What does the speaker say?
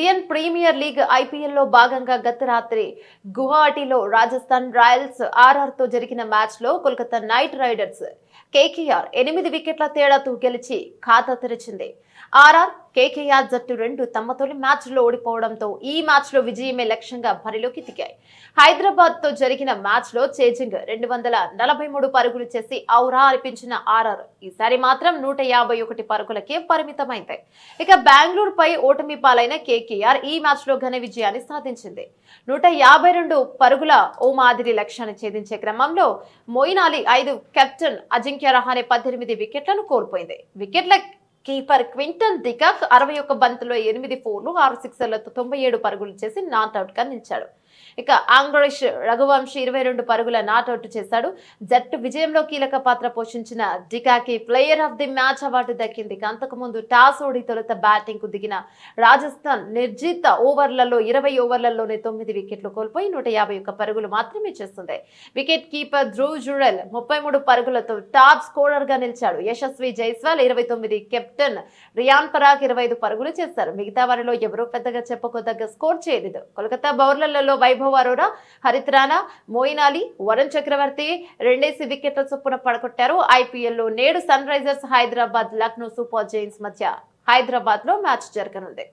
Indian premier league IPL లో భాగంగా గత రాత్రి గువాహటిలో రాజస్థాన్ రాయల్స్ తో జరిగిన మ్యాచ్ లో కోల్కతా నైట్ రైడర్స్ KKR 8 వికెట్ల తేడాతో గెలిచి ఖాతా తెరిచింది. KKR జట్టు రెండు తమ తొలి మ్యాచ్ లో ఓడిపోవడంతో ఈ మ్యాచ్ లో విజయమే లక్ష్యంగా బరిలోకి దిగాయి. హైదరాబాద్ తో జరిగిన మ్యాచ్ లో చేజింగ్ 243 పరుగులు చేసి ఔరా అనిపించిన ఈసారి మాత్రం 151 పరుగులకే పరిమితమైంది. ఇక బెంగళూరు పై ఓటమి పాలైన KKR ఈ మ్యాచ్ లో ఘన విజయాన్ని సాధించింది. 152 పరుగుల ఓ మాదిరి లక్ష్యాన్ని ఛేదించే క్రమంలో మొయిన్ అలీ 5, కెప్టెన్ అజింక్య రహానే 18 వికెట్లను కోల్పోయింది. వికెట్ల కీపర్ క్వింటన్ డికాక్ 61 బంతుల్లో 8 4లు 6 సిక్సర్లతో 97 పరుగులు చేసి నాట్అవుట్ గా నిలిచాడు. ఇక ఆంగ్రేష్ రఘువంశీ 22 పరుగుల నాట్అవుట్ చేశాడు. జట్టు విజయంలో కీలక పాత్ర పోషించిన డికాకి player of the match award దక్కింది. అంతకు ముందు టాస్ ఓడి తొలుత బ్యాటింగ్ కు దిగిన రాజస్థాన్ నిర్జీత ఓవర్లలో 20 ఓవర్లలోనే 9 వికెట్లు కోల్పోయి 151 పరుగులు మాత్రమే చేస్తుంది. వికెట్ కీపర్ ధ్రువ్ జురెల్ 33 పరుగులతో టాప్ స్కోరర్ గా నిలిచాడు. యశస్వి జైస్వాల్ 29, కెప్టెన్ రియాన్ పరాగ్ 25 పరుగులు చేశారు. మిగతా వారిలో ఎవరూ పెద్దగా చెప్పుకోదగ్గ స్కోర్ చేయలేదు. కోల్కతా బౌలర్లలో వైభవ్ అరోరా, హరిత్ రాణా, మొయిన్ అలీ, వరుణ్ చక్రవర్తి 2 వికెట్ల చొప్పున పడగొట్టారు. IPL లో నేడు Sunrisers Hyderabad Lucknow Super Giants మధ్య హైదరాబాద్ లో మ్యాచ్ జరగనుంది.